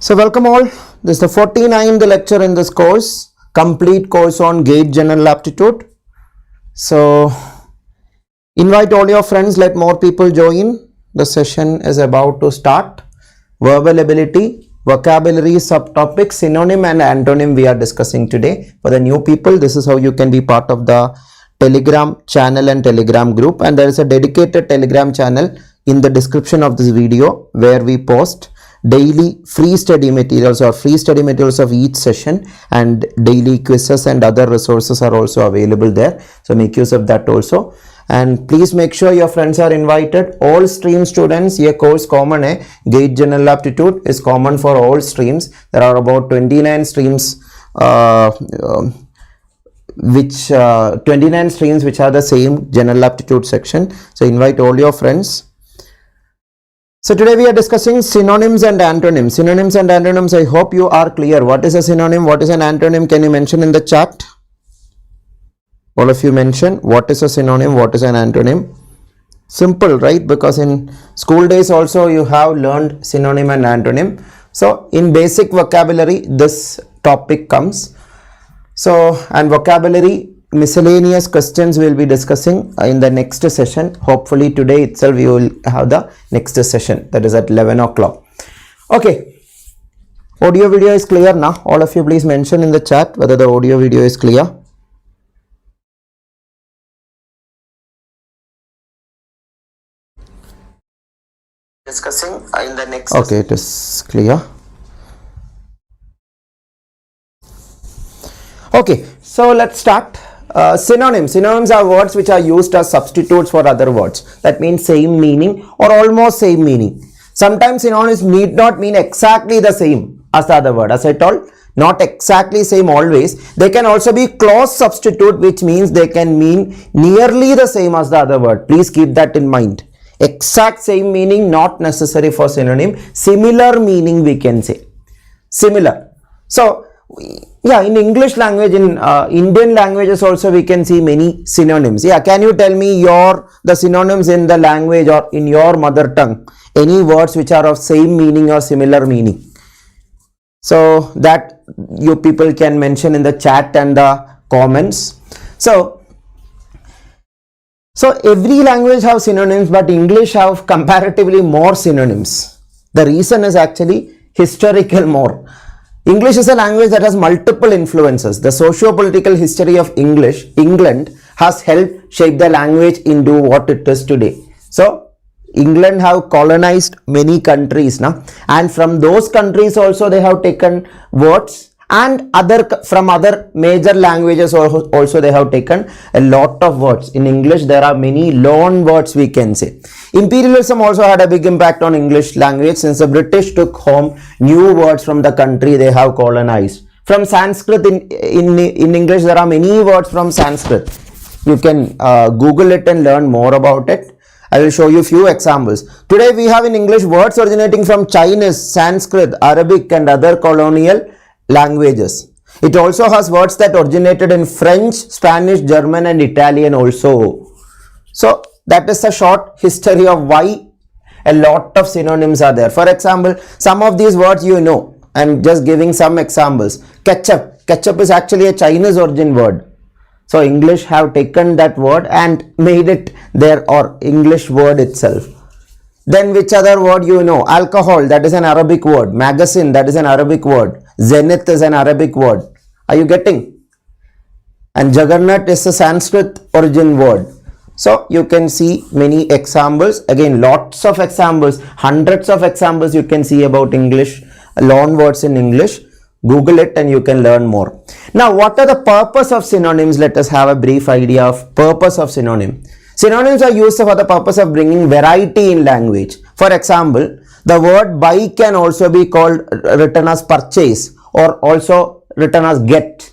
So welcome all. This is the 49th lecture in this course, complete course on GATE General Aptitude. So invite all your friends, let more people join. The session is about to start. Verbal ability, vocabulary, subtopic, synonym and antonym we are discussing today. For the new people, this is how you can be part of the Telegram channel and Telegram group, and there is a dedicated Telegram channel in the description of this video where we post daily free study materials or free study materials of each session, and daily quizzes and other resources are also available there. So make use of that also, and please make sure your friends are invited. All stream students, ये course common है. GATE General Aptitude is common for all streams. There are about 29 streams 29 streams which are the same General Aptitude section. So invite all your friends. So today we are discussing synonyms and antonyms. Synonyms and antonyms, I hope you are clear. What is a synonym? What is an antonym? Can you mention in the chat? All of you mention what is a synonym, what is an antonym. Simple, right? Because in school days also you have learned synonym and antonym. So in basic vocabulary this topic comes. So, and vocabulary miscellaneous questions we will be discussing in the next session. Hopefully today itself we will have the next session, that is at 11 o'clock. Okay, audio video is clear now. All of you please mention in the chat whether the audio video is clear. Discussing in the next okay, it is clear. Okay, so let's start. Synonyms. Synonyms are words which are used as substitutes for other words. That means same meaning or almost same meaning. Sometimes synonyms need not mean exactly the same as the other word. As I told, not exactly same always. They can also be close substitute, which means they can mean nearly the same as the other word. Please keep that in mind. Exact same meaning not necessary for synonym. Similar meaning we can say. Similar. So yeah, in English language, in Indian languages also we can see many synonyms. Yeah, can you tell me the synonyms in the language or in your mother tongue? Any words which are of same meaning or similar meaning? So that you people can mention in the chat and the comments. So every language have synonyms, but English have comparatively more synonyms. The reason is actually historical more. English is a language that has multiple influences. The socio-political history of England has helped shape the language into what it is today. So England have colonized many countries now, and from those countries also they have taken words, and from other major languages also they have taken a lot of words. In English there are many loan words we can say. Imperialism also had a big impact on English language, since the British took home new words from the country they have colonized. From Sanskrit, in English there are many words from Sanskrit. You can Google it and learn more about it. I will show you few examples. Today we have in English words originating from Chinese, Sanskrit, Arabic and other colonial languages. It also has words that originated in French, Spanish, German and Italian also. So that is a short history of why a lot of synonyms are there. For example, some of these words you know. I am just giving some examples. Ketchup. Ketchup is actually a Chinese origin word. So English have taken that word and made it their or English word itself. Then which other word you know? Alcohol, that is an Arabic word. Magazine, that is an Arabic word. Zenith is an Arabic word. Are you getting? And Juggernaut is a Sanskrit origin word. So you can see many examples. Again, lots of examples, hundreds of examples you can see about English, loan words in English. Google it and you can learn more. Now, what are the purpose of synonyms? Let us have a brief idea of purpose of synonym. Synonyms are used for the purpose of bringing variety in language. For example, the word buy can also be written as purchase or also written as get.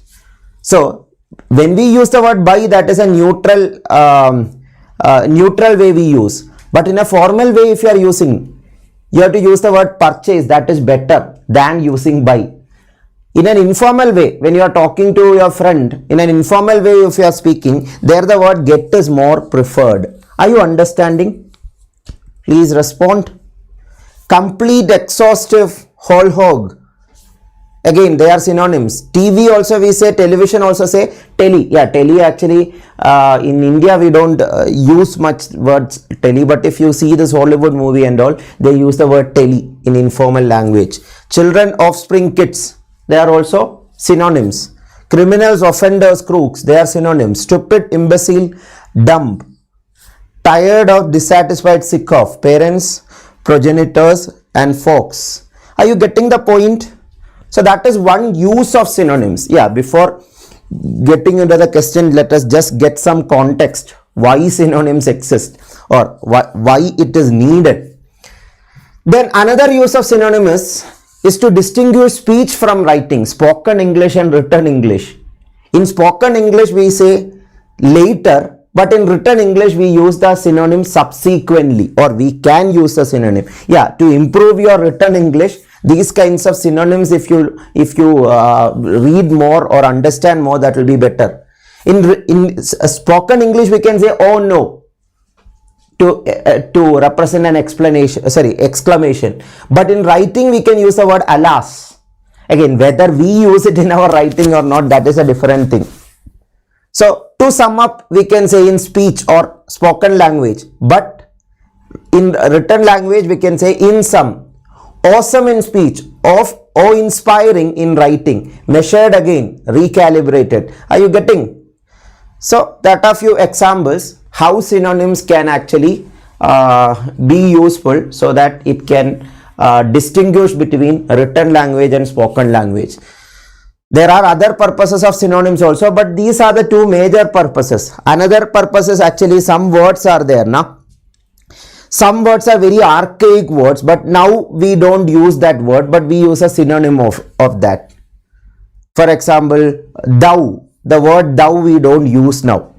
So when we use the word buy, that is a neutral way we use. But in a formal way, if you are using, you have to use the word purchase. That is better than using buy. In an informal way, when you are talking to your friend, in an informal way if you are speaking, there the word get is more preferred. Are you understanding? Please respond. Complete, exhaustive, whole hog. Again, they are synonyms. TV also we say, television also say tele. Yeah, tele actually in India we don't use much words tele, but if you see this Hollywood movie and all, they use the word tele in informal language. Children, offspring, kids, they are also synonyms. Criminals, offenders, crooks, they are synonyms. Stupid, imbecile, dumb. Tired of, dissatisfied, sick of. Parents, progenitors and folks. Are you getting the point? So that is one use of synonyms. Yeah, before getting into the question, let us just get some context. Why synonyms exist or why it is needed. Then another use of synonyms is to distinguish speech from writing, spoken English and written English. In spoken English we say later, but in written English we use the synonym subsequently, or we can use the synonym. Yeah, to improve your written English, these kinds of synonyms, if you read more or understand more, that will be better. In spoken English we can say oh no to represent an exclamation, but in writing we can use the word alas. Again, whether we use it in our writing or not, that is a different thing. So to sum up, we can say in speech or spoken language, but in written language we can say in sum. Awesome in speech, inspiring in writing, measured again, recalibrated. Are you getting? So that are few examples how synonyms can actually be useful so that it can distinguish between written language and spoken language. There are other purposes of synonyms also, but these are the two major purposes. Another purpose is actually some words are there now. Some words are very archaic words, but now we don't use that word, but we use a synonym of that. For example, thou, the word thou we don't use now.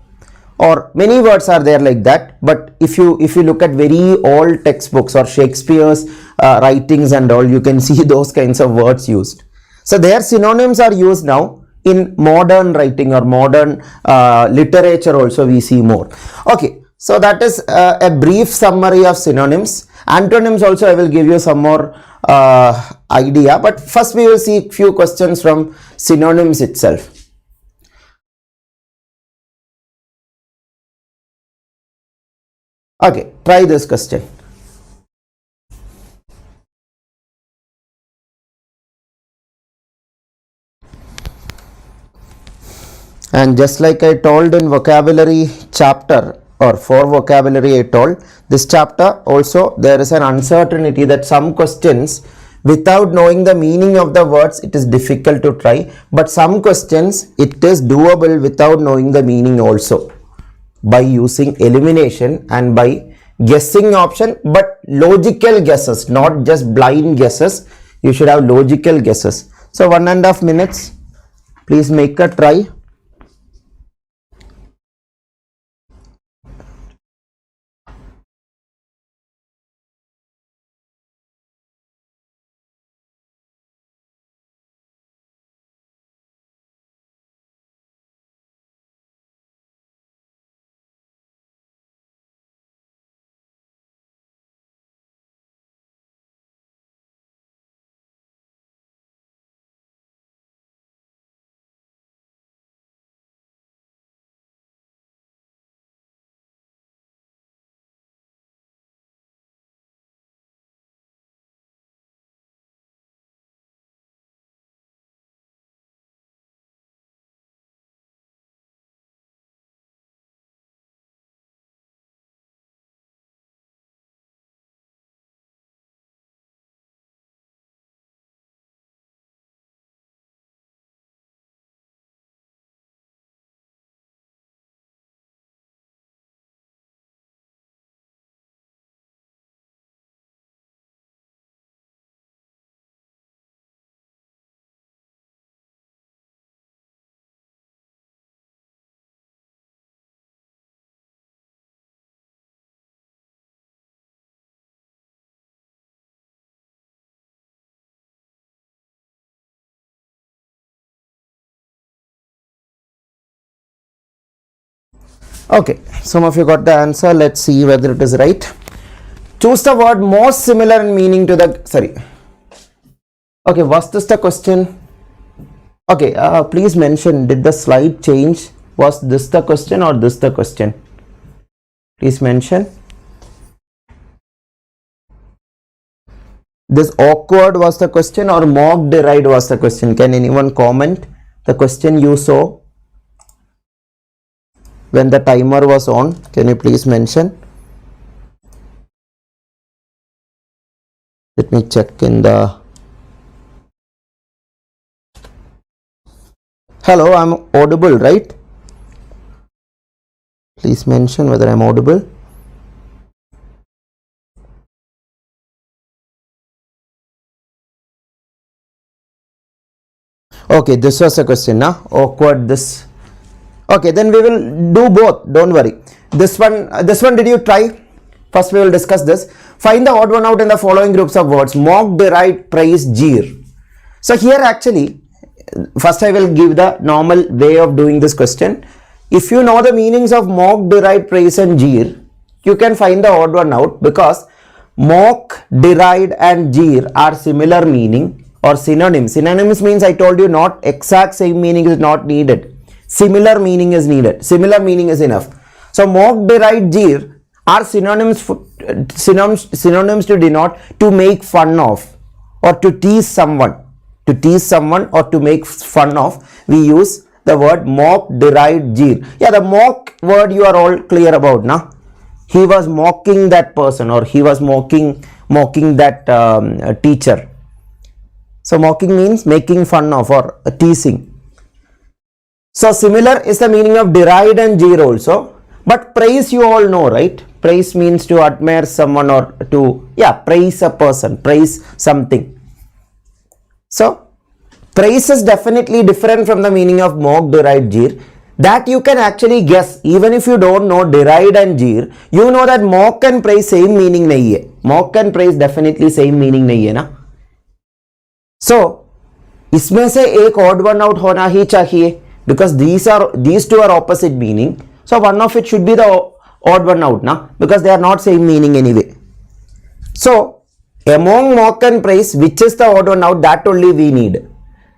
Or many words are there like that, but if you look at very old textbooks or Shakespeare's writings and all, you can see those kinds of words used. So their synonyms are used now in modern writing or modern literature also we see more. Okay. So that is a brief summary of synonyms. Antonyms also I will give you some more idea, but first we will see few questions from synonyms itself. Okay, try this question. And just like I told in vocabulary chapter, or for vocabulary I told, this chapter also there is an uncertainty that some questions without knowing the meaning of the words it is difficult to try, but some questions it is doable without knowing the meaning also by using elimination and by guessing option, but logical guesses, not just blind guesses. You should have logical guesses. So 1.5 minutes, please make a try. Okay, some of you got the answer. Let's see whether it is right. Choose the word most similar in meaning to the, sorry. Okay, was this the question? Okay, please mention, did the slide change? Was this the question or this the question? Please mention. This awkward was the question or mock derived was the question? Can anyone comment the question you saw when the timer was on? Can you please mention? Let me check in the... Hello, I'm audible, right? Please mention whether I'm audible. Okay, this was a question, nah? Awkward, this. Okay, then we will do both, don't worry. This one did you try? First we will discuss this. Find the odd one out in the following groups of words: mock, deride, praise, jeer. So here actually, first I will give the normal way of doing this question. If you know the meanings of mock, deride, praise and jeer, you can find the odd one out, because mock, deride and jeer are similar meaning or synonyms. Synonyms means, I told you, not exact same meaning is not needed. Similar meaning is needed. Similar meaning is enough. So mock, deride, jeer are synonyms to denote to make fun of or to tease someone. To tease someone or to make fun of, we use the word mock, deride, jeer. Yeah, the mock word you are all clear about, na? He was mocking that person, or he was mocking that teacher. So mocking means making fun of or teasing. So similar is the meaning of deride and jeer also. But praise you all know, right? Praise means to admire someone or to, praise a person, praise something. So praise is definitely different from the meaning of mock, deride, jeer. That you can actually guess. Even if you don't know deride and jeer, you know that mock and praise same meaning nahi hai. Mock and praise definitely same meaning nahi hai, na? So इसमें से एक odd one out होना ही चाहिए, because these two are opposite meaning. So one of it should be the odd one out, na? Because they are not same meaning anyway. So among mock and praise, which is the odd one out, that only we need.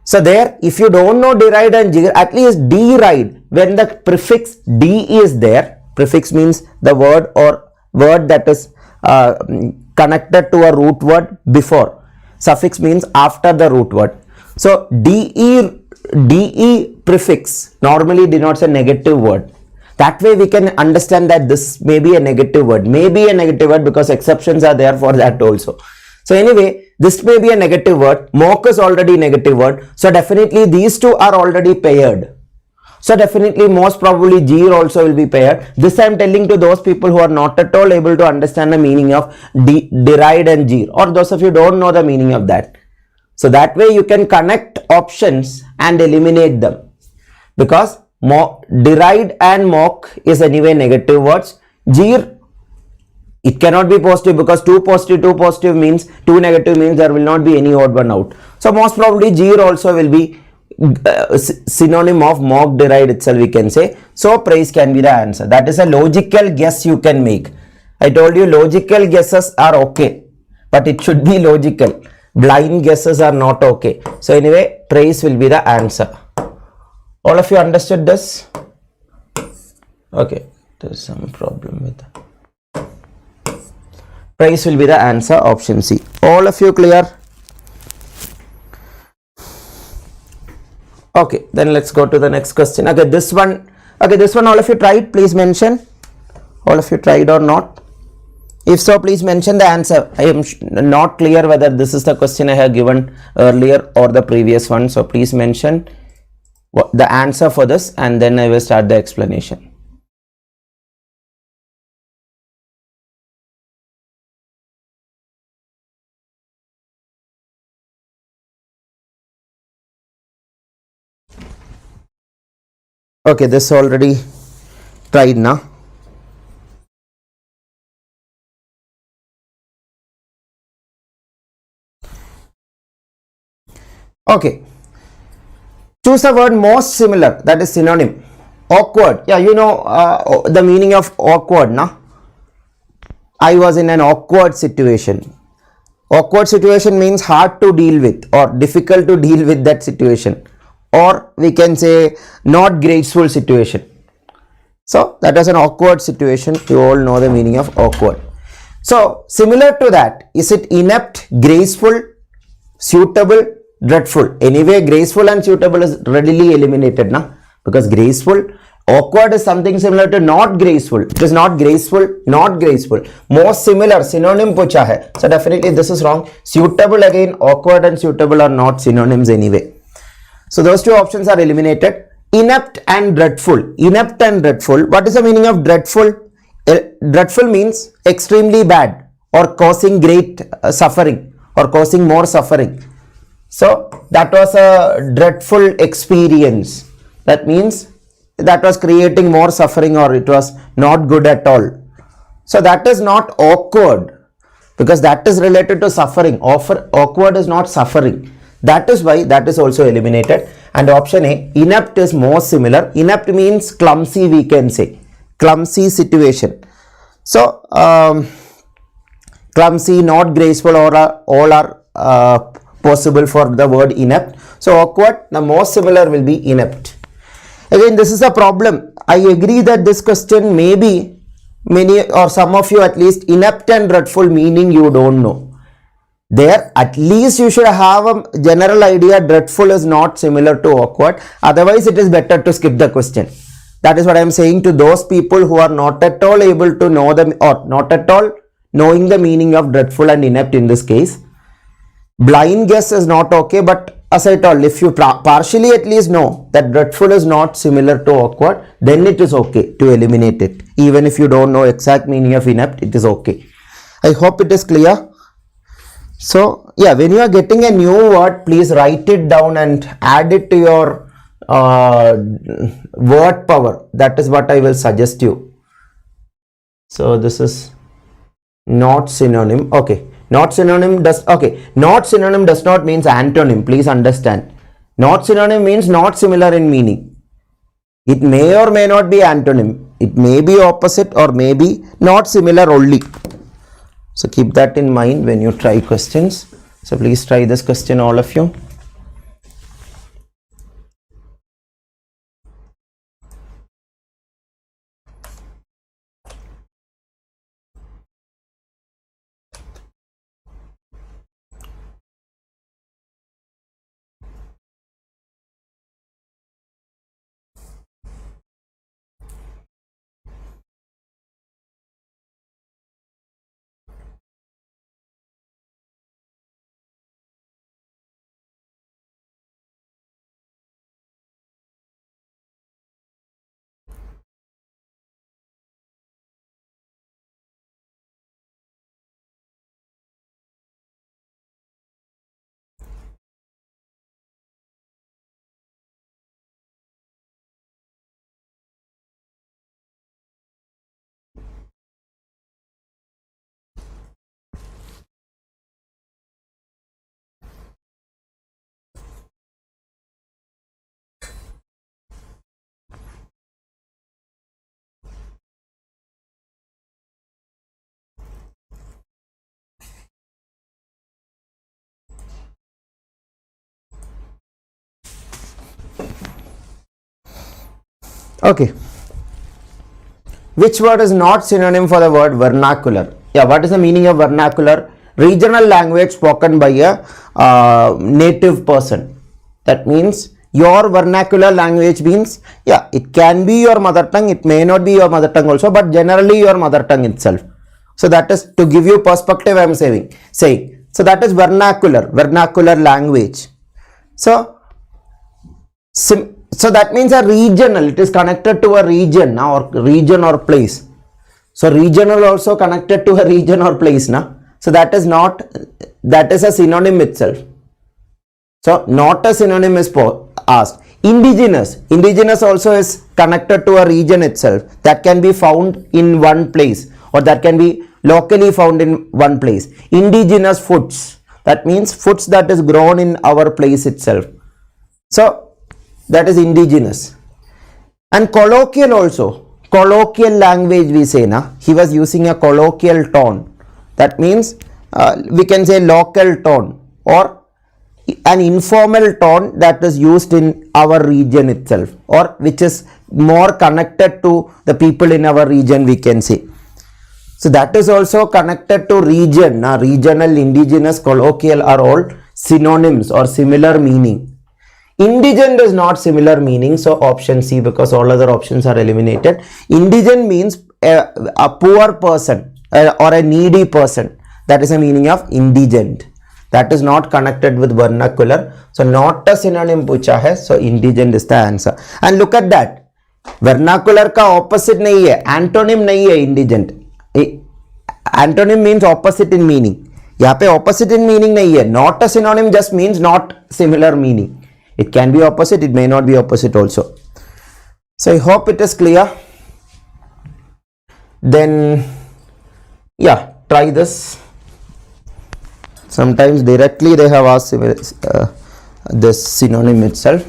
So there, if you don't know deride and jeer, at least deride, when the prefix d is there, prefix means the word or word that is connected to a root word before. Suffix means after the root word. So de prefix normally denotes a negative word. That way we can understand that this may be a negative word. May be a negative word because exceptions are there for that also. So anyway, this may be a negative word. Mock is already negative word. So definitely these two are already paired. So definitely most probably jeer also will be paired. This I am telling to those people who are not at all able to understand the meaning of deride and jeer, or those of you don't know the meaning of that. So that way you can connect options and eliminate them, because deride and mock is anyway negative words. Jeer, it cannot be positive, because two positive means, two negative means there will not be any odd one out. So most probably jeer also will be synonym of mock, deride itself, we can say. So praise can be the answer. That is a logical guess you can make. I told you logical guesses are okay, but it should be logical. Blind guesses are not okay. So anyway, praise will be the answer. All of you understood this? Okay, there's some problem with that. Praise will be the answer, option C. All of you clear? Okay, then let's go to the next question. Okay, this one all of you tried, please mention. All of you tried or not? If so, please mention the answer. I am not clear whether this is the question I have given earlier or the previous one. So please mention the answer for this, and then I will start the explanation. Okay, this already tried now. Okay, choose the word most similar, that is synonym. Awkward, yeah, you know the meaning of awkward, na? I was in an awkward situation. Awkward situation means hard to deal with or difficult to deal with that situation. or we can say not graceful situation. So that is an awkward situation. You all know the meaning of awkward. So similar to that, is it inept, graceful, suitable, dreadful? Anyway, graceful and suitable is readily eliminated now, because graceful, awkward is something similar to not graceful. It is not graceful, not graceful. Most similar, synonym pucha hai. So definitely this is wrong. Suitable, again, awkward and suitable are not synonyms anyway. So those two options are eliminated. Inept and dreadful. Inept and dreadful. What is the meaning of dreadful? Dreadful means extremely bad or causing great suffering or causing more suffering. So that was a dreadful experience. That means that was creating more suffering, or it was not good at all. So that is not awkward, because that is related to suffering. Awkward is not suffering. That is why that is also eliminated. And option A, inept, is more similar. Inept means clumsy, we can say. Clumsy situation. So clumsy, not graceful, all are possible for the word inept. So awkward, the most similar will be inept. Again, this is a problem. I agree that this question may be many or some of you at least, inept and dreadful meaning you don't know. There at least you should have a general idea. Dreadful is not similar to awkward. Otherwise it is better to skip the question. That is what I am saying to those people who are not at all able to know them, or not at all knowing the meaning of dreadful and inept in this case. Blind guess is not okay, but as I told, if you partially at least know that dreadful is not similar to awkward, then it is okay to eliminate it. Even if you don't know exact meaning of inept, it is okay. I hope it is clear. So yeah, when you are getting a new word, please write it down and add it to your word power. That is what I will suggest you. So this is not synonym. Okay. Not synonym does not means antonym. Please understand. Not synonym means not similar in meaning. It may or may not be antonym. It may be opposite or may be not similar only. So keep that in mind when you try questions. So please try this question, all of you. Okay. Which word is not synonym for the word vernacular? Yeah, what is the meaning of vernacular? Regional language spoken by a native person. That means your vernacular language means, yeah, it can be your mother tongue, it may not be your mother tongue also, but generally your mother tongue itself. So that is to give you perspective I am saying. So that is vernacular language. So that means a regional, it is connected to a region or place. So regional also connected to a region or place now. So that is a synonym itself. So not a synonym is asked. Indigenous also is connected to a region itself, that can be found in one place, or that can be locally found in one place. Indigenous foods, that means foods that is grown in our place itself. So that is indigenous. And colloquial also, colloquial language we say na, he was using a colloquial tone. That means we can say local tone or an informal tone that is used in our region itself, or which is more connected to the people in our region, we can say. So that is also connected to region. Now, regional, indigenous, colloquial are all synonyms or similar meaning. Indigent is not similar meaning, so option C, because all other options are eliminated. Indigent means a poor person or a needy person. That is the meaning of indigent. That is not connected with vernacular. So not a synonym पूछा है. So indigent is the answer. And look at that. Vernacular का opposite नहीं है. Antonym नहीं है indigent. Antonym means opposite in meaning. यहाँ पे opposite in meaning नहीं है. Not a synonym just means not similar meaning. It can be opposite, it may not be opposite also. So I hope it is clear. Then, yeah, try this. Sometimes directly they have asked this synonym itself.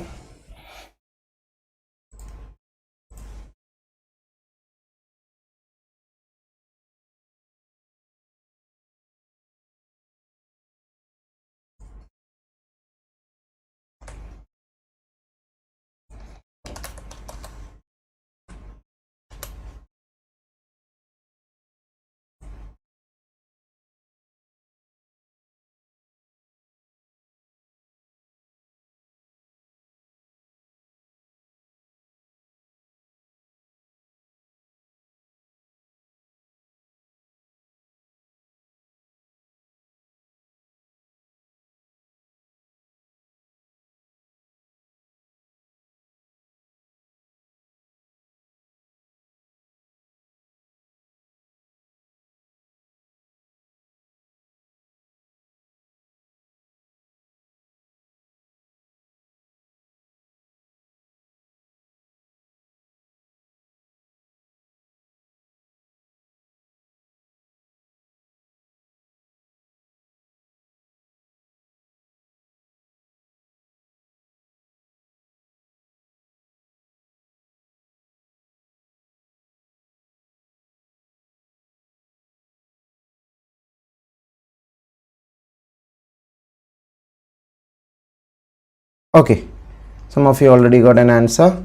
Okay, some of you already got an answer.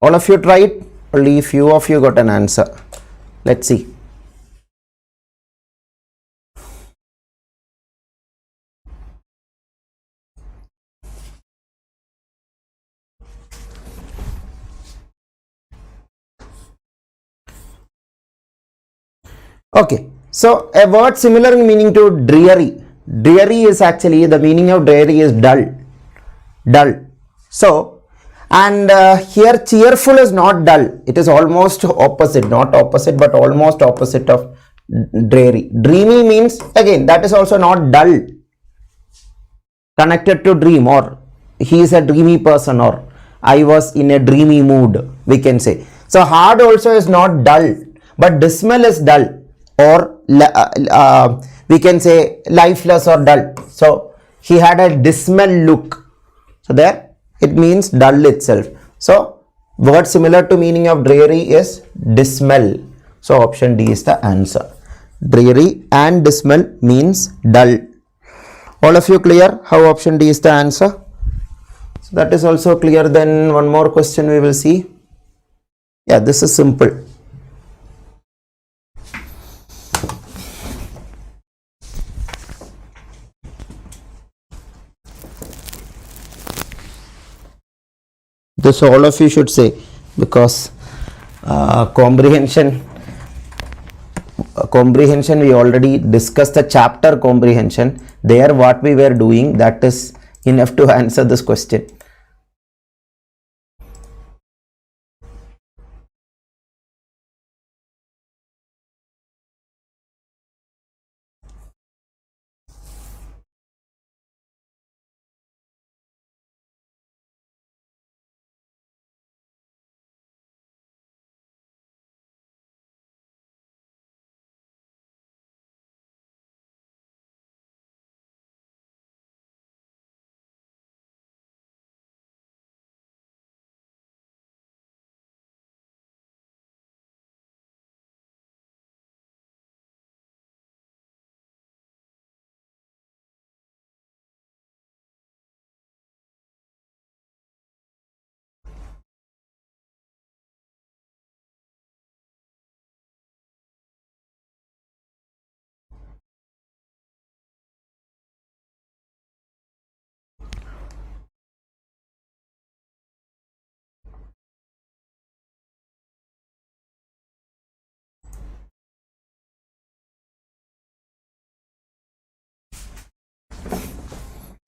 All of you tried, only few of you got an answer. Let's see. Okay, so a word similar in meaning to dreary. Dreary is actually, the meaning of dreary is dull. Dull. So, and here cheerful is not dull. It is almost opposite, not opposite, but almost opposite of dreary. Dreamy means, again, that is also not dull. Connected to dream, or he is a dreamy person, or I was in a dreamy mood, we can say. So, hard also is not dull, but dismal is dull, or we can say lifeless or dull. So he had a dismal look. So there it means dull itself. So word similar to meaning of dreary is dismal. So option D is the answer. Dreary and dismal means dull. All of you clear how option D is the answer? So that is also clear. Then one more question we will see. Yeah, this is simple. This all of you should say, because comprehension we already discussed the chapter comprehension. There what we were doing, that is enough to answer this question.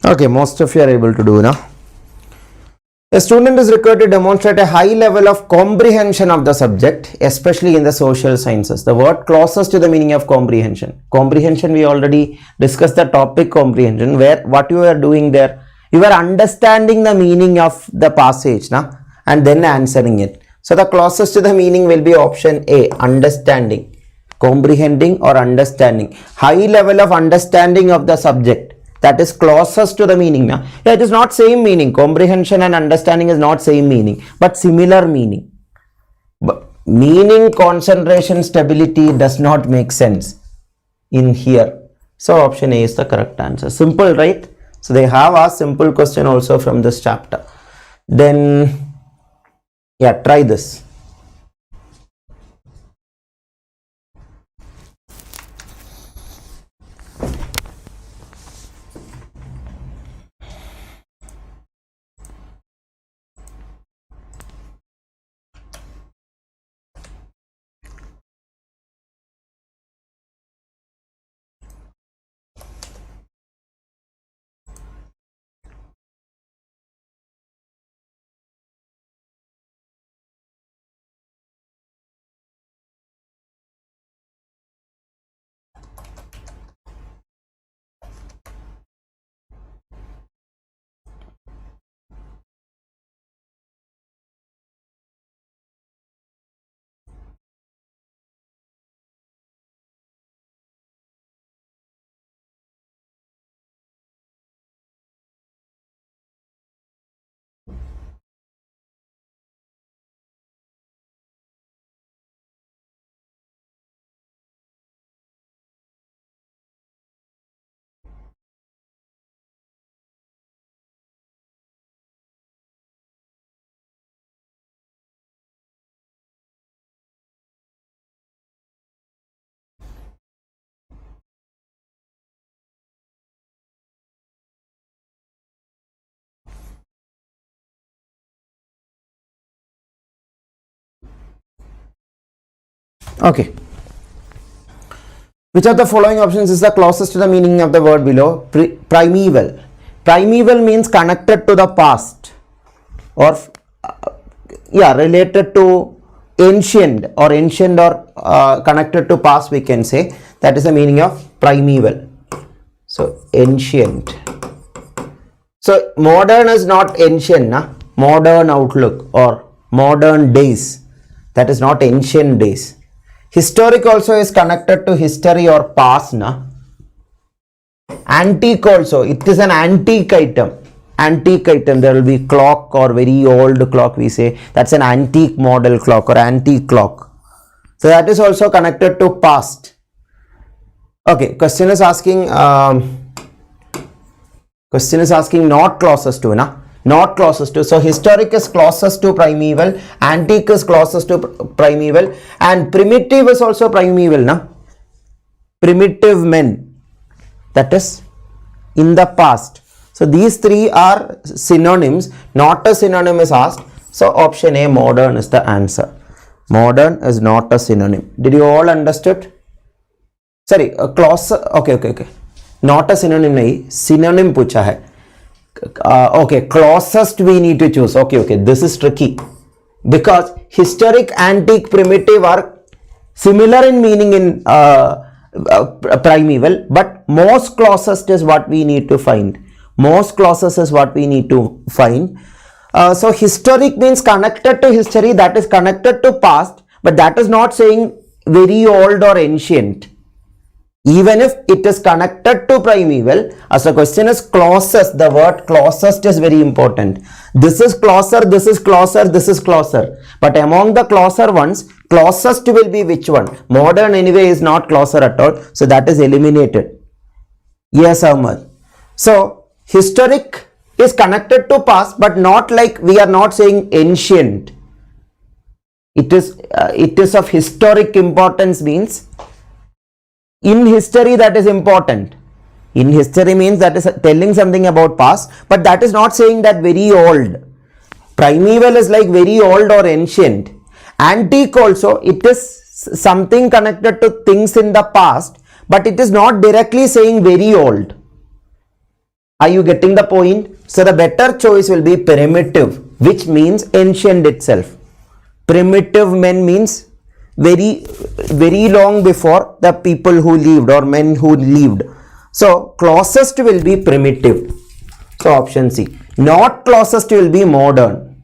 Okay, most of you are able to do now. A student is required to demonstrate a high level of comprehension of the subject, especially in the social sciences. The word closest to the meaning of comprehension. Comprehension, we already discussed the topic comprehension, where what you are doing there, you are understanding the meaning of the passage and then answering it. So the closest to the meaning will be option A, understanding, comprehending or understanding. High level of understanding of the subject. That is closest to the meaning. Yeah, it is not same meaning. Comprehension and understanding is not same meaning, but similar meaning. But meaning, concentration, stability does not make sense in here. So option A is the correct answer. Simple, right? So they have asked simple question also from this chapter. Then, yeah, try this. Okay. Which of the following options is the closest to the meaning of the word below? Primeval. Primeval means connected to the past, or related to ancient or connected to past, we can say. That is the meaning of primeval. So ancient. So modern is not ancient, modern outlook or modern days. That is not ancient days. Historic also is connected to history or past. Antique also, it is an antique item. Antique item, there will be clock or very old clock, we say. That's an antique model clock or antique clock. So that is also connected to past. Okay, question is asking not closest to, not closest to. So historic is closest to primeval, antique is closest to primeval, and primitive is also primeval. Primitive men, that is in the past. So these three are synonyms. Not a synonym is asked. So option A, modern, is the answer. Modern is not a synonym. Did you all understood? Sorry, a close. Okay. Not a synonym nahi, synonym pucha hai. Okay, closest we need to choose. Okay, this is tricky because historic, antique, primitive are similar in meaning in primeval, but most closest is what we need to find. Most closest is what we need to find. So historic means connected to history, that is connected to past, but that is not saying very old or ancient. Even if it is connected to primeval, as the question is closest, the word closest is very important. This is closer, this is closer, this is closer. But among the closer ones, closest will be which one? Modern anyway is not closer at all. So that is eliminated. Yes, Ahmad. So historic is connected to past, but not like we are not saying ancient. It is of historic importance, means in history that is important. In history means that is telling something about past, but that is not saying that very old. Primeval is like very old or ancient. Antique also, it is something connected to things in the past, but it is not directly saying very old. Are you getting the point? So the better choice will be primitive, which means ancient itself. Primitive men means very long before the people who lived or men who lived. So closest will be primitive. So option C. Not closest will be modern.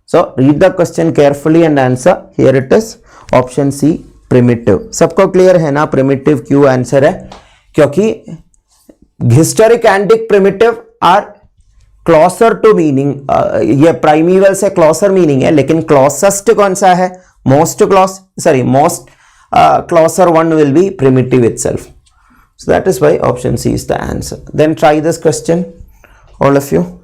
So read the question carefully and answer. Here it is. Option C, primitive. सबको clear है ना primitive क्यों answer है? क्योंकि historic antique primitive are closer to meaning. ये primeval से closer meaning है, लेकिन closest कौन सा है? Most closer one will be primitive itself. So that is why option C is the answer. Then try this question, all of you.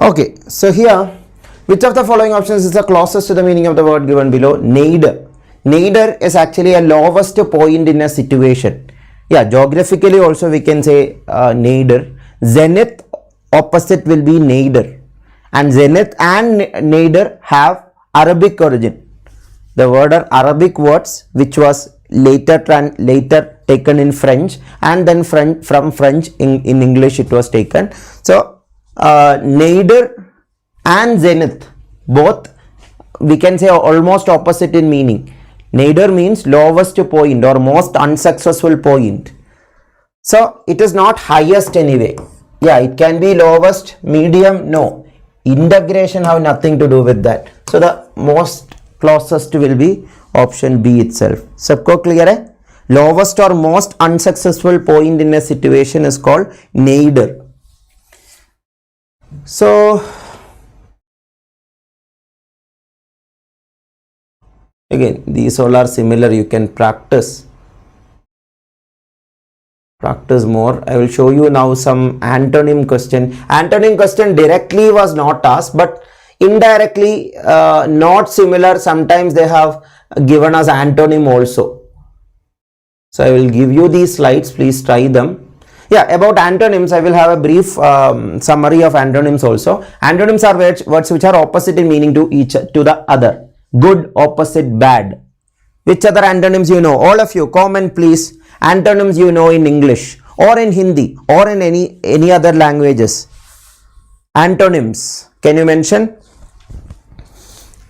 Okay, so here, which of the following options is the closest to the meaning of the word given below? Nadir. Nadir is actually a lowest point in a situation. Yeah, geographically also we can say nadir. Zenith opposite will be nadir. And zenith and nadir have Arabic origin. The word are Arabic words which was later taken in French, and then from French in English it was taken. So nadir and zenith, both we can say almost opposite in meaning. Nadir means lowest point or most unsuccessful point. So it is not highest anyway. Yeah, it can be lowest, medium, no. Integration have nothing to do with that. So the most closest will be option B itself. Sabko clear hai? Lowest or most unsuccessful point in a situation is called nadir. So again, these all are similar. You can practice more. I will show you now some antonym question. Antonym question directly was not asked, but indirectly not similar. Sometimes they have given us antonym also. So I will give you these slides. Please try them. Yeah, about antonyms, I will have a brief summary of antonyms also. Antonyms are words which are opposite in meaning to the other. Good, opposite, bad. Which other antonyms you know? All of you, comment please. Antonyms you know in English or in Hindi or in any other languages. Antonyms, can you mention?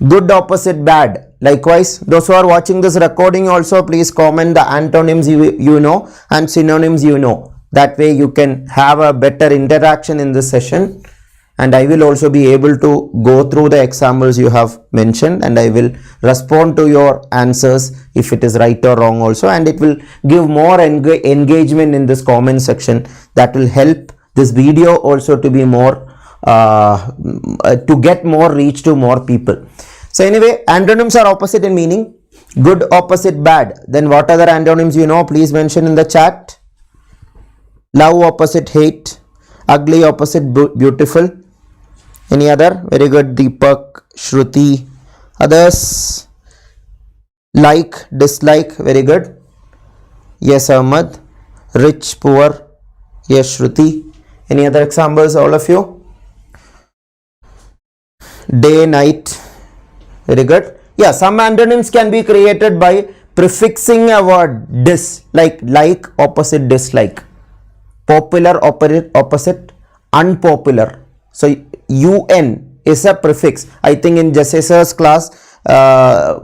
Good, opposite, bad. Likewise, those who are watching this recording also, please comment the antonyms you know and synonyms you know. That way you can have a better interaction in this session, and I will also be able to go through the examples you have mentioned, and I will respond to your answers if it is right or wrong also, and it will give more engagement in this comment section. That will help this video also to be more to get more reach to more people. So anyway, antonyms are opposite in meaning. Good, opposite, bad. Then what other antonyms you know? Please mention in the chat. Love opposite hate, ugly opposite beautiful, Any other? Very good. Deepak, Shruti. Others? Like, dislike. Very good. Yes, Ahmad. Rich, poor. Yes, Shruti. Any other examples, all of you? Day, night. Very good. Yeah, some antonyms can be created by prefixing a word dis, like opposite dislike, popular opposite unpopular. So un is a prefix. I think in Jesse's class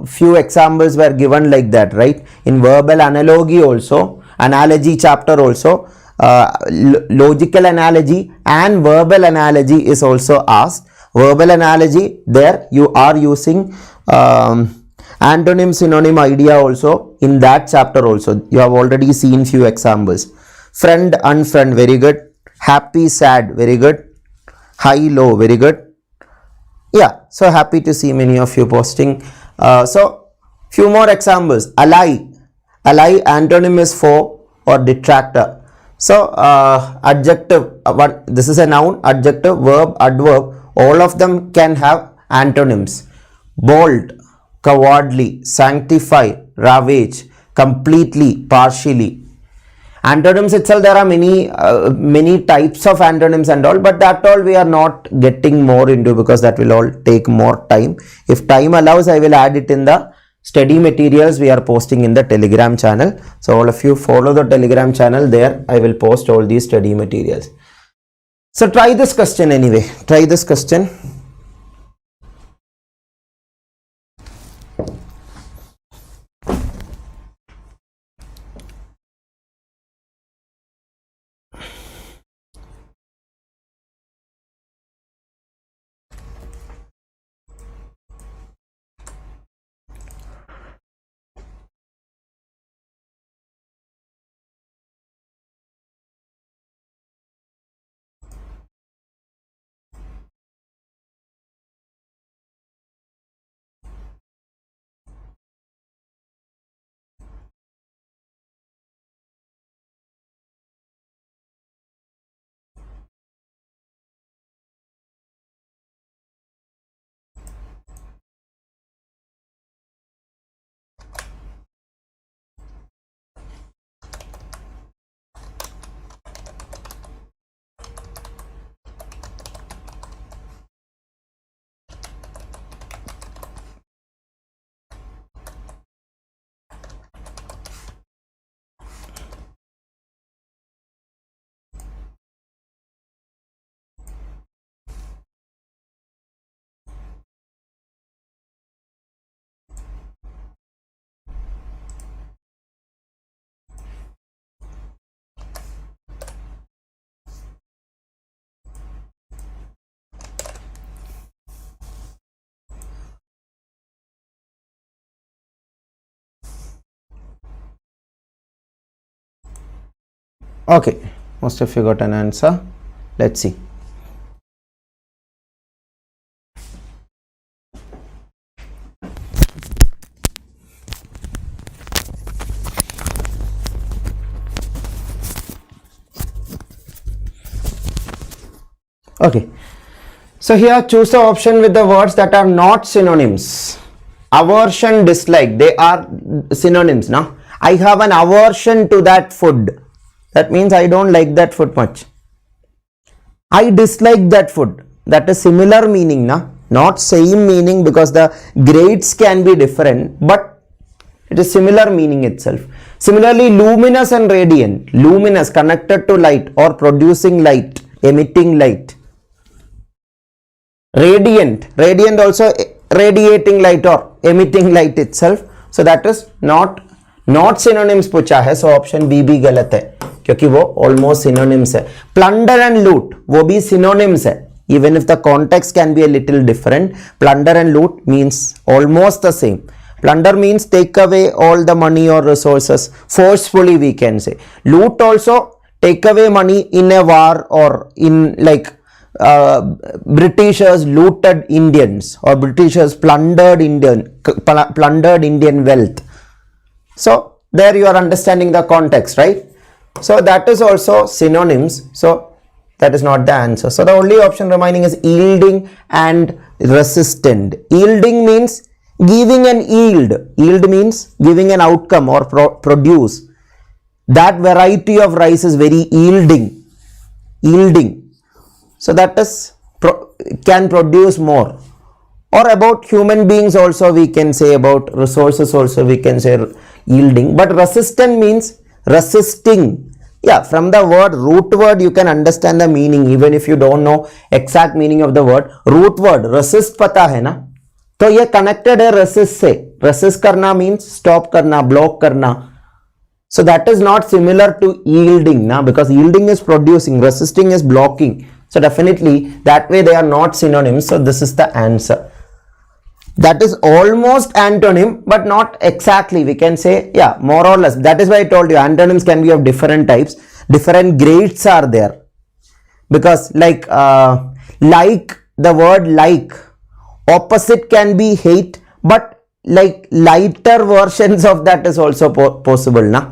few examples were given like that, right? In verbal analogy also, analogy chapter also, logical analogy and verbal analogy is also asked. Verbal analogy, there you are using antonym synonym idea also. In that chapter also you have already seen few examples. Friend, unfriend, very good. Happy, sad, very good. High, low, very good. Yeah, so happy to see many of you posting. So few more examples. Ally, antonym is foe or detractor. So adjective, this is a noun, adjective, verb, adverb, all of them can have antonyms. Bold, cowardly, sanctify, ravage, completely, partially. Antonyms itself, there are many types of antonyms and all, but that all we are not getting more into because that will all take more time. If time allows, I will add it in the study materials we are posting in the Telegram channel. So all of you follow the Telegram channel, there I will post all these study materials. So try this question anyway. Try this question. Okay, most of you got an answer. Let's see. Okay, so here choose the option with the words that are not synonyms. Aversion, dislike, they are synonyms. Now I have an aversion to that food. That means I don't like that food much. I dislike that food. That is similar meaning, na? Not same meaning because the grades can be different, but it is similar meaning itself. Similarly, luminous and radiant. Luminous, connected to light or producing light, emitting light. Radiant, radiant also radiating light or emitting light itself. So that is not synonyms पूछा है. So option B भी गलत है क्योंकि वो almost synonyms है. Plunder and loot वो भी synonyms है. Even if the context can be a little different, plunder and loot means almost the same. Plunder means take away all the money or resources forcefully, we can say. Loot also take away money in a war or in like Britishers looted Indians or Britishers plundered Indian wealth. So there you are understanding the context, right? So that is also synonyms. So That is not the answer. So the only option remaining is yielding and resistant. Yielding means giving an yield. Yield means giving an outcome or produce. That variety of rice is very yielding. Yielding. So that is can produce more. Or about human beings also we can say, about resources also we can say yielding. But resistant means resisting. Yeah, from the word, root word, you can understand the meaning even if you don't know exact meaning of the word. Root word, resist pata hai na? तो ये connected है resist से. Resist करना means stop करना, block करना. So that is not similar to yielding na, because yielding is producing, resisting is blocking. So definitely that way they are not synonyms. So this is the answer. That is almost antonym, but not exactly. We can say, yeah, more or less. That is why I told you antonyms can be of different types. Different grades are there. Because like the word like, opposite can be hate, but like lighter versions of that is also possible. Na?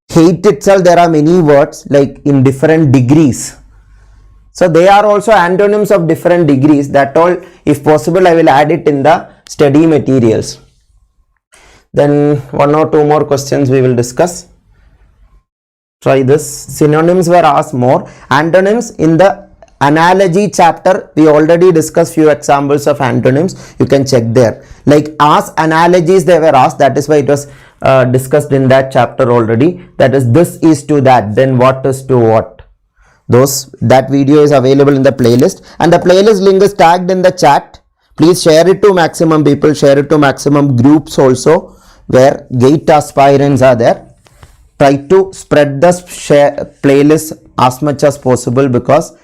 Hate itself, there are many words like in different degrees. So they are also antonyms of different degrees. That all, if possible, I will add it in the study materials. Then one or two more questions we will discuss. Try this. Synonyms were asked more. Antonyms in the analogy chapter, we already discussed few examples of antonyms. You can check there. Like as analogies they were asked. That is why it was discussed in that chapter already. That is, this is to that. Then what is to what? That video is available in the playlist, and the playlist link is tagged in the chat. Please share it to maximum people, share it to maximum groups also where GATE aspirants are there. Try to spread the playlist as much as possible, because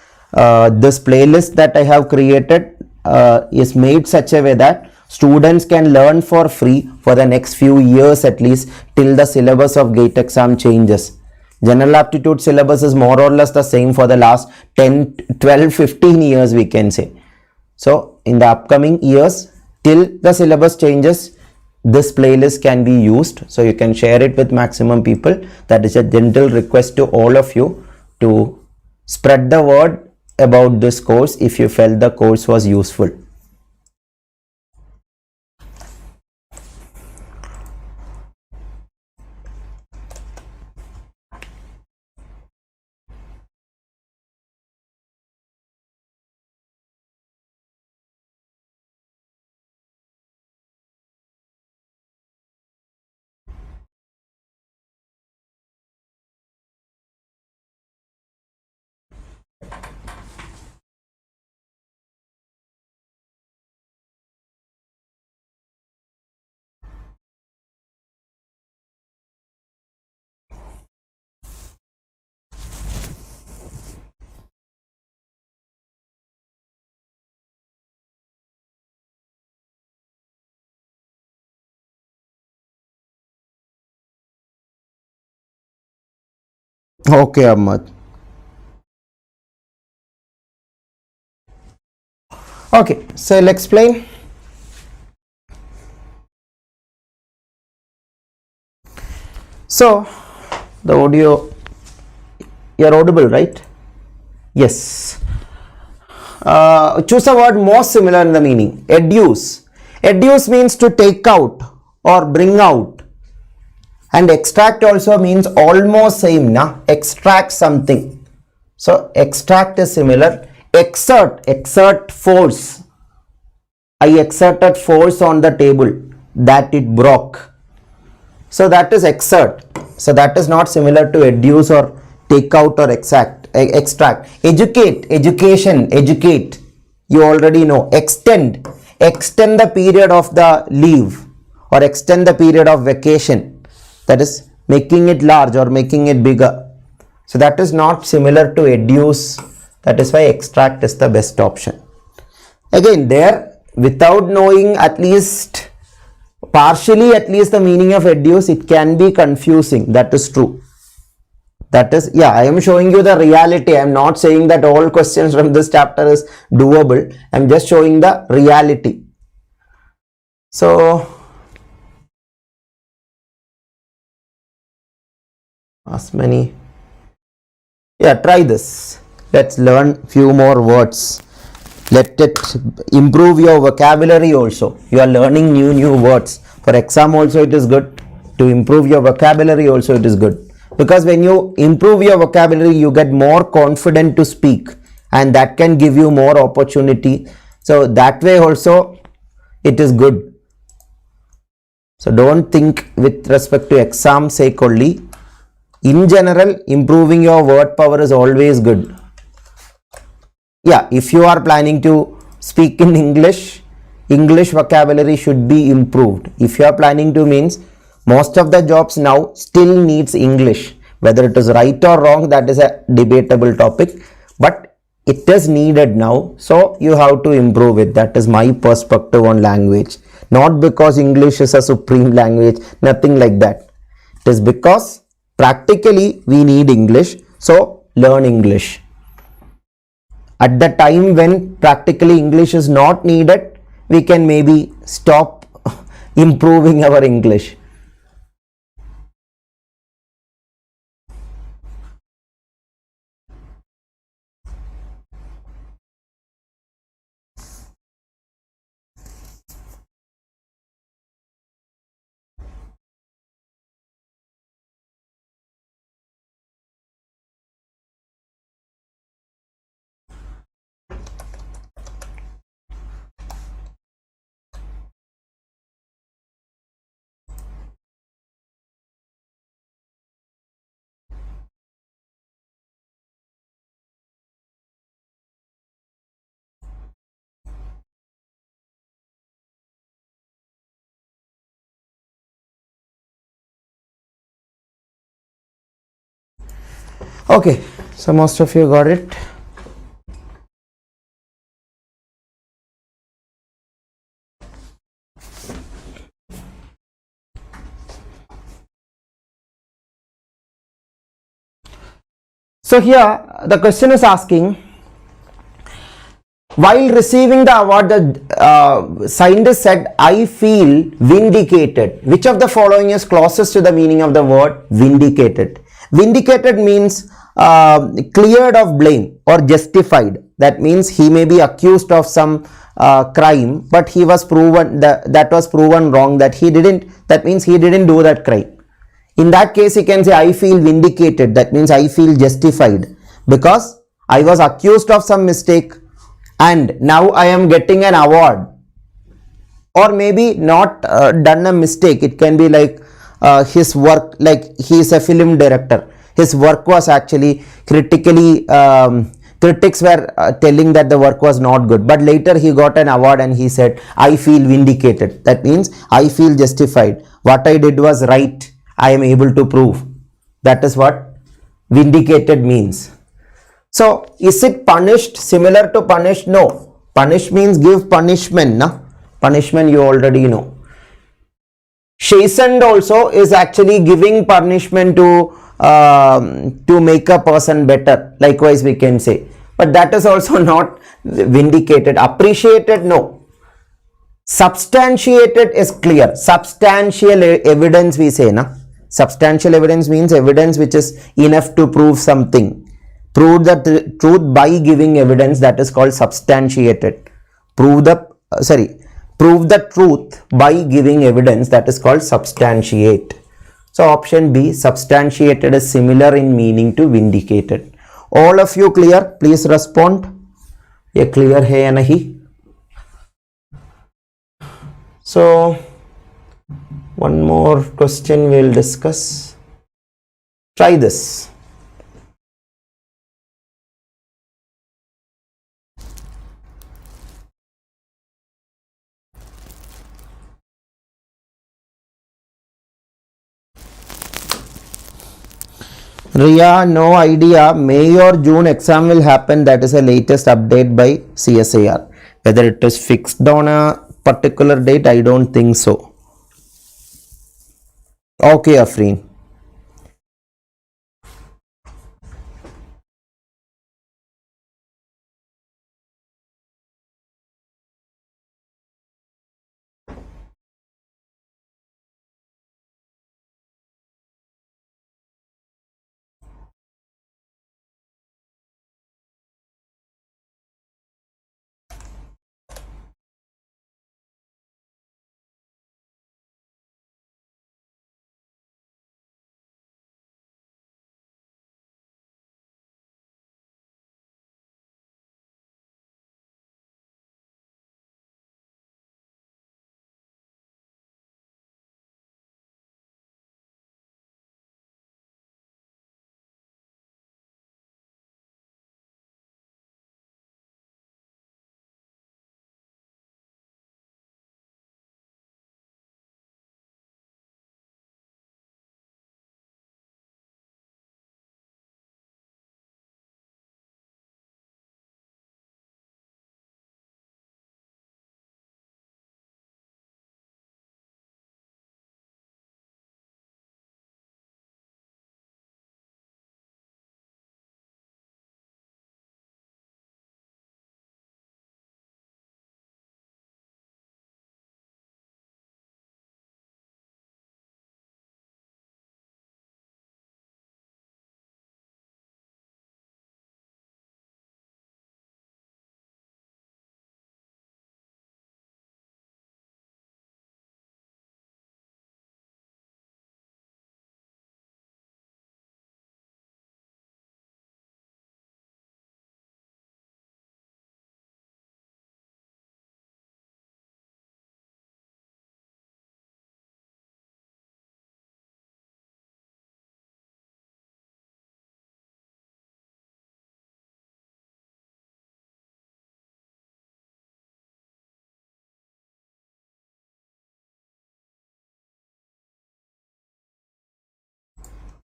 this playlist that I have created is made such a way that students can learn for free for the next few years at least, till the syllabus of GATE exam changes. General Aptitude syllabus is more or less the same for the last 10, 12, 15 years we can say. So in the upcoming years, till the syllabus changes, this playlist can be used. So you can share it with maximum people. That is a gentle request to all of you to spread the word about this course if you felt the course was useful. Okay, Ahmad. Okay, so I'll explain. So the audio, you're audible, right? Yes. Choose a word most similar in the meaning. Educe. Educe means to take out or bring out. And extract also means almost same, na? Extract something. So extract is similar. Exert force. I exerted force on the table that it broke. So that is exert. So that is not similar to educe or take out or extract. Educate, education, educate. You already know. Extend the period of the leave or extend the period of vacation. That is making it large or making it bigger. So that is not similar to educe. That is why extract is the best option. Again, there, without knowing at least partially at least the meaning of educe, it can be confusing. That is true. That is, yeah, I am showing you the reality. I am not saying that all questions from this chapter is doable. I am just showing the reality. So as many, yeah, try this. Let's learn few more words. Let it improve your vocabulary also. You are learning new words. For exam also it is good. To improve your vocabulary also it is good. Because when you improve your vocabulary, you get more confident to speak, and that can give you more opportunity. So that way also it is good. So don't think with respect to exam sake only. In general, improving your word power is always good. Yeah, if you are planning to speak in English vocabulary should be improved. If you are planning to, means most of the jobs now still needs English. Whether it is right or wrong, that is a debatable topic, but it is needed now, so you have to improve it. That is my perspective on language. Not because English is a supreme language, nothing like that. It is because practically we need English, so learn English. At the time when practically English is not needed, we can maybe stop improving our English. Okay, so most of you got it. So here the question is asking, while receiving the award, the scientist said, "I feel vindicated." Which of the following is closest to the meaning of the word vindicated? Vindicated means cleared of blame or justified. That means he may be accused of some crime, but he was proven that was proven wrong, that he didn't. That means he didn't do that crime. In that case, he can say, "I feel vindicated." That means I feel justified because I was accused of some mistake and now I am getting an award. Or maybe not done a mistake. It can be like his work, like he is a film director. His work was actually critically, critics were telling that the work was not good. But later he got an award and he said, "I feel vindicated." That means I feel justified. What I did was right. I am able to prove. That is what vindicated means. So, is it punished? Similar to punished? No. Punish means give punishment. Na? Punishment you already know. Chastened also is actually giving punishment to make a person better. Likewise we can say. But that is also not vindicated. Appreciated? No. Substantiated is clear. Substantial evidence we say. Na? Substantial evidence means evidence which is enough to prove something. Prove the truth by giving evidence, that is called substantiated. Prove the truth by giving evidence, that is called substantiate. So option B, substantiated, is similar in meaning to vindicated. All of you clear? Please respond. ये clear है या नहीं? So one more question we will discuss. Try this. Ria, no idea. May or June exam will happen. That is the latest update by CSIR. Whether it is fixed on a particular date, I don't think so. Okay, Afreen.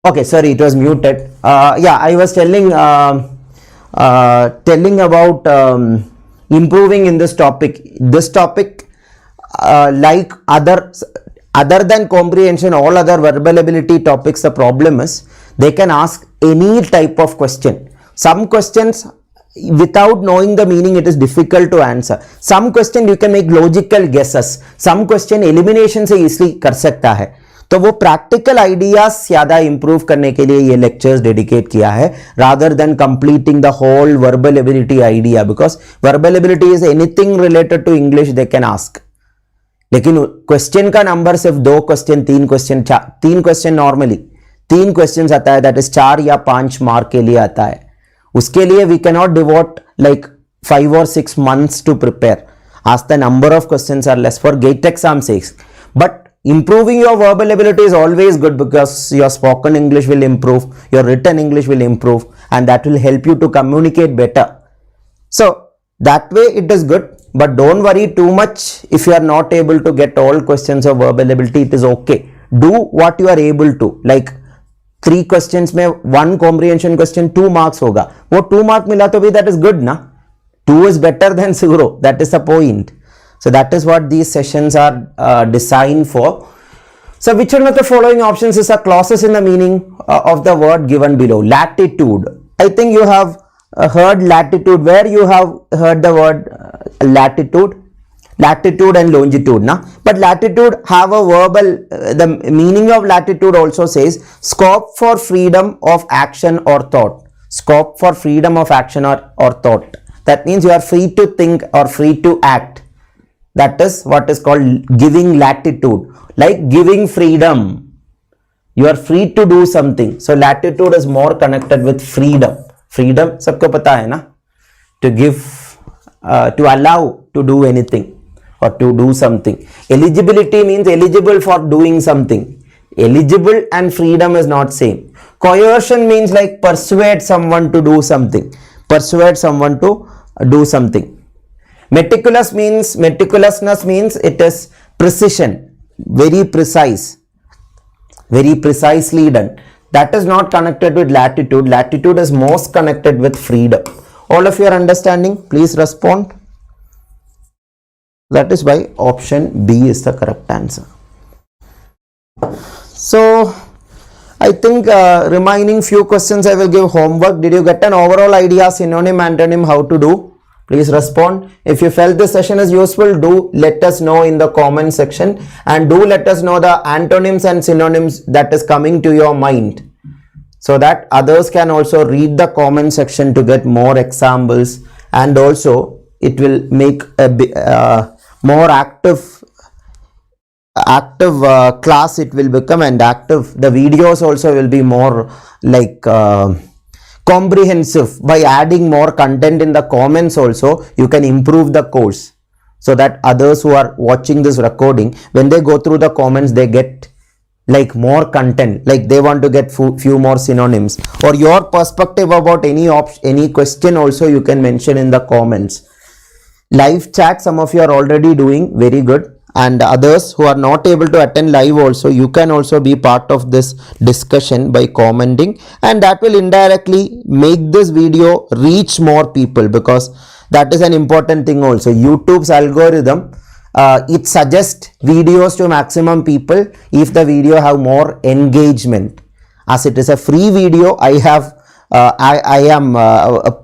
Okay, sorry, it was muted. Yeah, I was telling about improving in this topic. This topic, like other than comprehension, all other verbal ability topics, the problem is they can ask any type of question. Some questions, without knowing the meaning, it is difficult to answer. Some question you can make logical guesses. Some question elimination से easily कर सकता है. तो वो practical ideas ज्यादा improve करने के लिए ये लेक्चर्स डेडिकेट किया है, rather than completing the whole verbal ability idea, because verbal ability is anything related to English they can ask. लेकिन क्वेश्चन का नंबर सिर्फ 2 question 3 question 3 question normally 3 question आता है, दैट इज 4 या 5 मार्क के लिए आता है. उसके लिए we can not devote like 5 or 6 months to prepare, as the number of questions are less for gate exam sakes. But improving your verbal ability is always good, because your spoken English will improve, your written English will improve, and that will help you to communicate better. So that way it is good, but don't worry too much if you are not able to get all questions of verbal ability. It is okay. Do what you are able to. Like 3 questions में 1 comprehension question 2 marks होगा, वो 2 mark मिला तो भी that is good ना. 2 is better than 0. That is the point. So that is what these sessions are designed for. So which one of the following options is a clauses in the meaning of the word given below? Latitude. I think you have heard latitude. Where you have heard the word latitude? Latitude and longitude, na? But latitude have a verbal, the meaning of latitude also says scope for freedom of action or thought. Scope for freedom of action or thought. That means you are free to think or free to act. That is what is called giving latitude, like giving freedom. You are free to do something. So latitude is more connected with freedom. Freedom, सबको पता है ना? To give, to allow to do anything or to do something. Eligibility means eligible for doing something. Eligible and freedom is not same. Coercion means like persuade someone to do something. Persuade someone to do something. Meticulousness means it is precision, very precise, very precisely done. That is not connected with latitude. Latitude is most connected with freedom. All of you are understanding? Please respond. That is why option B is the correct answer. So I think remaining few questions I will give homework. Did you get an overall idea synonym antonym how to do? Please respond. If you felt this session is useful, do let us know in the comment section, and do let us know the antonyms and synonyms that is coming to your mind, so that others can also read the comment section to get more examples, and also it will make a more active class it will become, and active the videos also will be more like comprehensive. By adding more content in the comments also, you can improve the course, so that others who are watching this recording, when they go through the comments, they get like more content, like they want to get few more synonyms, or your perspective about any question also you can mention in the comments. Live chat, some of you are already doing very good, and others who are not able to attend live also, you can also be part of this discussion by commenting, and that will indirectly make this video reach more people, because that is an important thing also. YouTube's algorithm, it suggests videos to maximum people if the video have more engagement. As it is a free video, I am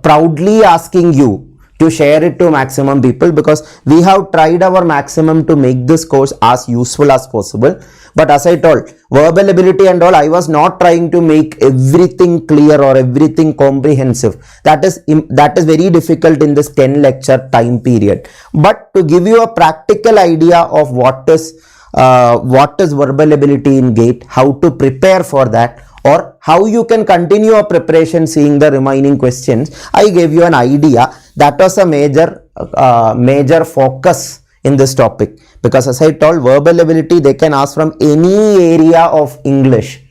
proudly asking you to share it to maximum people, because we have tried our maximum to make this course as useful as possible. But as I told, verbal ability and all, I was not trying to make everything clear or everything comprehensive. That is very difficult in this 10 lecture time period. But to give you a practical idea of what is verbal ability in GATE, how to prepare for that, or how you can continue your preparation seeing the remaining questions, I gave you an idea. That was a major focus in this topic, because as I told, verbal ability they can ask from any area of English,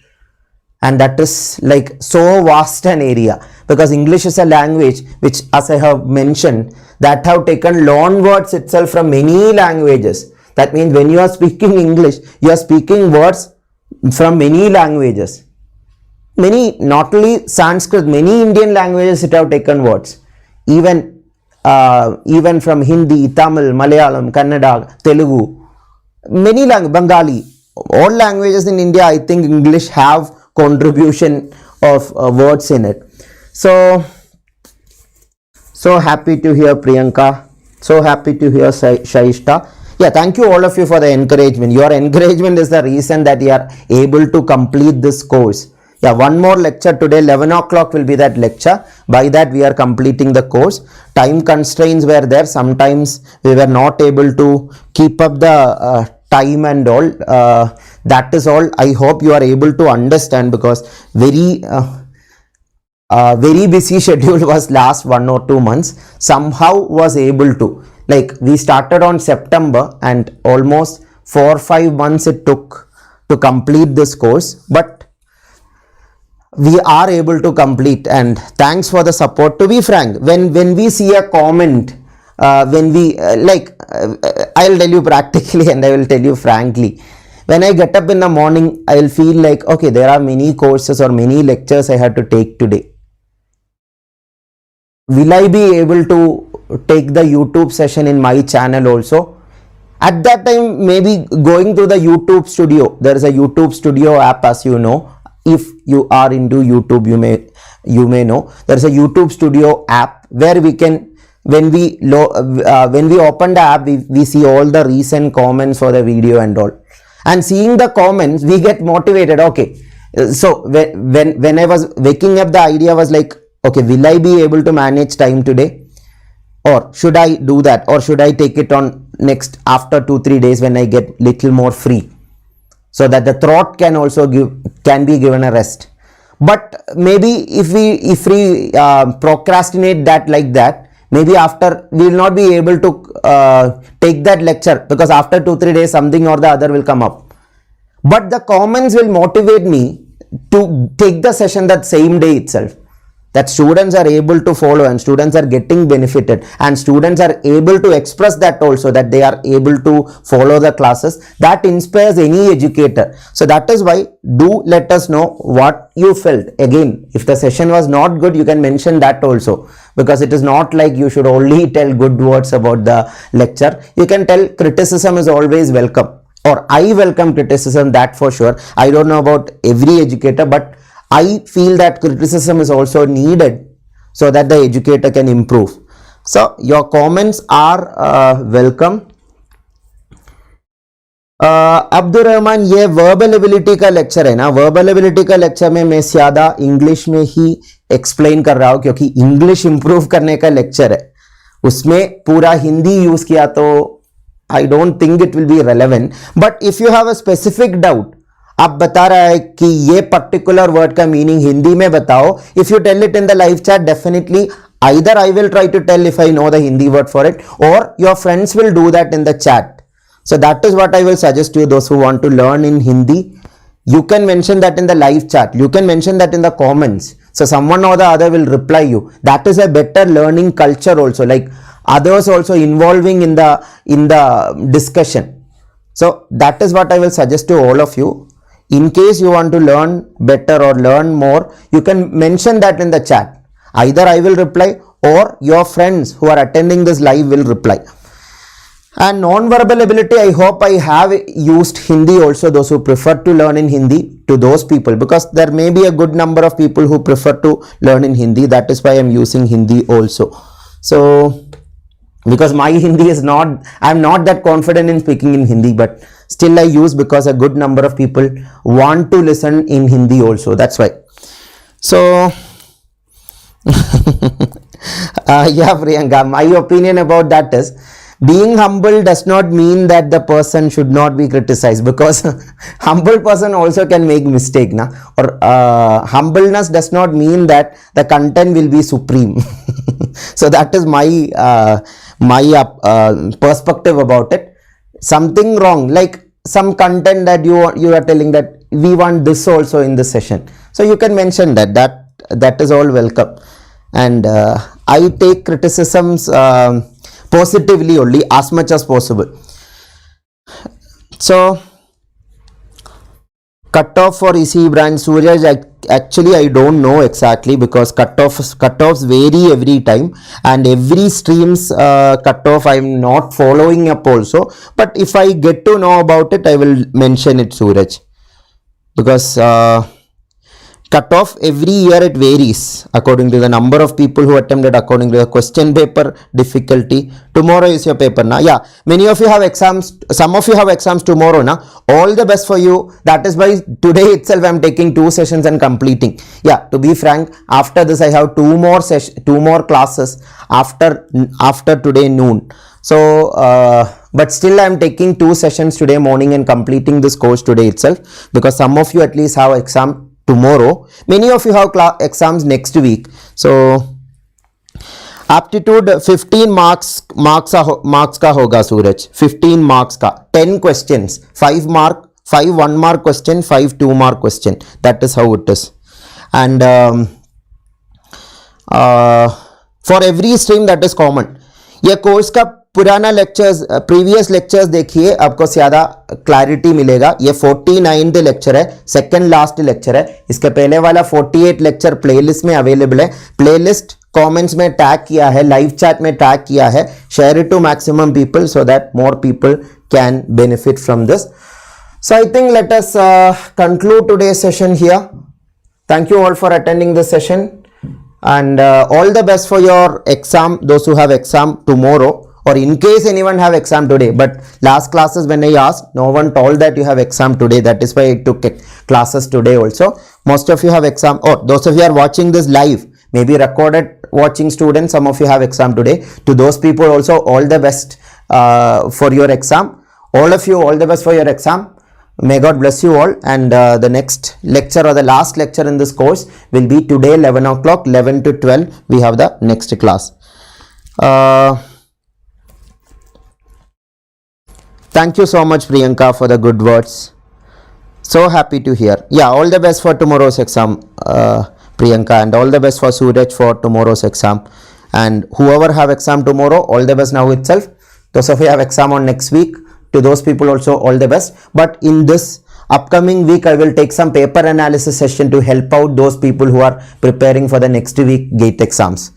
and that is like so vast an area, because English is a language which, as I have mentioned, that have taken loan words itself from many languages. That means when you are speaking English, you are speaking words from many languages. many, not only Sanskrit, many Indian languages it have taken words. Even from Hindi, Tamil, Malayalam, Kannada, Telugu, many languages, Bengali, all languages in India, I think English have contribution of words in it. So happy to hear Priyanka. So happy to hear Shaishta. Yeah, thank you all of you for the encouragement. Your encouragement is the reason that you are able to complete this course. Yeah, one more lecture today, 11 o'clock will be that lecture. By that we are completing the course. Time constraints were there. Sometimes we were not able to keep up the time and all. That is all. I hope you are able to understand, because very busy schedule was last 1 or 2 months. Somehow was able to, like, we started on September and almost 4 or 5 months it took to complete this course, but we are able to complete, and thanks for the support. To be frank, when we see a comment, when we I'll tell you practically and I will tell you frankly, when I get up in the morning, I'll feel like, okay, there are many courses or many lectures I had to take today. Will I be able to take the YouTube session in my channel also? At that time, maybe going to the YouTube studio, there is a YouTube studio app, as you know. If you are into YouTube, you may know there is a YouTube studio app where we can, when we open the app, we see all the recent comments for the video and all, and seeing the comments we get motivated. Okay, so when I was waking up, the idea was like, okay, will I be able to manage time today, or should I do that, or should I take it on next after 2-3 days when I get little more free, so that the throat can also can be given a rest. But maybe if we procrastinate that like that, maybe after we will not be able to take that lecture, because after 2-3 days something or the other will come up. But the comments will motivate me to take the session that same day itself, that students are able to follow and students are getting benefited, and students are able to express that also, that they are able to follow the classes. That inspires any educator. So that is why, do let us know what you felt. Again, if the session was not good, you can mention that also, because it is not like you should only tell good words about the lecture. You can tell criticism is always welcome, or I welcome criticism, that for sure. I don't know about every educator, but I feel that criticism is also needed so that the educator can improve. So your comments are welcome. Abdul Rahman, ये verbal ability का lecture है ना, verbal ability का lecture में मैं ज्यादा English में ही explain कर रहा हूं, क्योंकि इंग्लिश इंप्रूव करने का लेक्चर है. उसमें पूरा हिंदी यूज किया तो I don't think it will be relevant. But if you have a specific doubt, आप बता रहा है कि ये पर्टिकुलर वर्ड का मीनिंग हिंदी में बताओ, if you tell it in the live chat, definitely either I will try to tell if I know the Hindi word for it, or your friends will do that in the chat. So that is what I will suggest to you, those who want to learn in Hindi. You can mention that in the live chat, you can mention that in the comments, so someone or the other will reply you. That is a better learning culture also, like others also involving in the discussion. So that is what I will suggest to all of you. In case you want to learn better or learn more, you can mention that in the chat. Either I will reply or your friends who are attending this live will reply. And non-verbal ability, I hope I have used Hindi also, those who prefer to learn in Hindi, to those people, because there may be a good number of people who prefer to learn in Hindi. That is why I am using Hindi also. So because my Hindi is not, I am not that confident in speaking in Hindi, but still I use, because a good number of people want to listen in Hindi also. That's why. So yeah, Priyanka, my opinion about that is, being humble does not mean that the person should not be criticized, because humble person also can make mistake, na? Or humbleness does not mean that the content will be supreme. So that is my perspective about it. Something wrong, like some content that you are telling that we want this also in this session, so you can mention that is all welcome. And I take criticisms positively only, as much as possible. So Cut off for ECE branch, Suraj, actually I don't know exactly, because cutoffs vary every time, and every stream's cutoff I'm not following up also. But if I get to know about it, I will mention it, Suraj, because cutoff every year it varies according to the number of people who attempted, according to the question paper difficulty. Tomorrow is your paper now. Yeah, many of you have exams, some of you have exams tomorrow now. All the best for you. That is why today itself I am taking 2 sessions and completing. Yeah, to be frank, after this I have 2 more classes after today noon. So but still I am taking 2 sessions today morning and completing this course today itself, because some of you at least have exam tomorrow, many of you have exams next week. So aptitude 15 marks का होगा सूरज, 15 marks का 10 questions, 5 1 mark question, 5 2 mark question. That is how it is. And for every stream that is common. ये course का पुराना lectures, previous lectures देखिए, आपको ज़्यादा clarity मिलेगा. ये 49th लेक्चर है, सेकंड लास्ट लेक्चर है. इसके पहले वाला 48 लेक्चर प्लेलिस्ट में अवेलेबल है. प्लेलिस्ट कमेंट्स में टैग किया है, लाइव चैट में टैग किया है. Share it to maximum people so that more people can benefit from this. So I think let us conclude today's session here. Thank you all for attending this session, and all the best for your exam, those who have exam tomorrow, or in case anyone have exam today. But last classes when I asked, no one told that you have exam today. That is why I took classes today also. Most of you have exam, or those of you are watching this live, maybe recorded watching students, some of you have exam today. To those people also, all the best for your exam. All of you, all the best for your exam. May God bless you all. And the next lecture, or the last lecture in this course, will be today 11 o'clock, 11 to 12 we have the next class. Thank you so much, Priyanka, for the good words. So happy to hear. Yeah, all the best for tomorrow's exam, Priyanka, and all the best for Suraj for tomorrow's exam. And whoever have exam tomorrow, all the best now itself. Those of you have exam on next week, to those people also all the best. But in this upcoming week, I will take some paper analysis session to help out those people who are preparing for the next week GATE exams.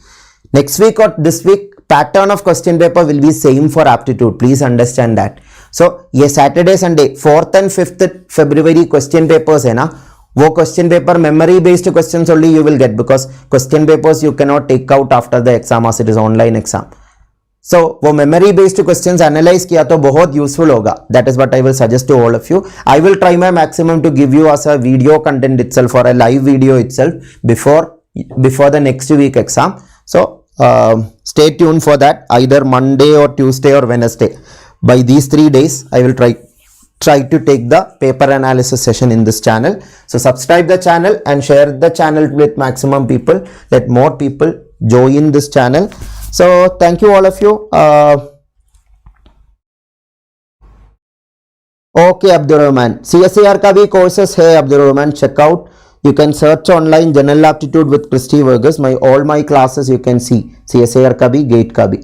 Next week or this week, pattern of question paper will be same for aptitude. Please understand that. So ये Saturday Sunday 4th and 5th February question papers है ना, वो question paper memory based questions only you will get, because question papers you cannot take out after the exam as it is online exam. So वो memory based questions analyze किया तो बहुत useful होगा. That is what I will suggest to all of you. I will try my maximum to give you as a video content itself, or a live video itself before the next week exam. So stay tuned for that, either Monday or Tuesday or Wednesday. By these 3 days, I will try to take the paper analysis session in this channel. So subscribe the channel and share the channel with maximum people. Let more people join this channel. So thank you all of you. Okay, Abdul Rahman. CSIR का भी courses है, Abdul Rahman. Check out. You can search online General Aptitude with Christy Varghese. All my classes you can see. CSIR का भी, GATE का भी.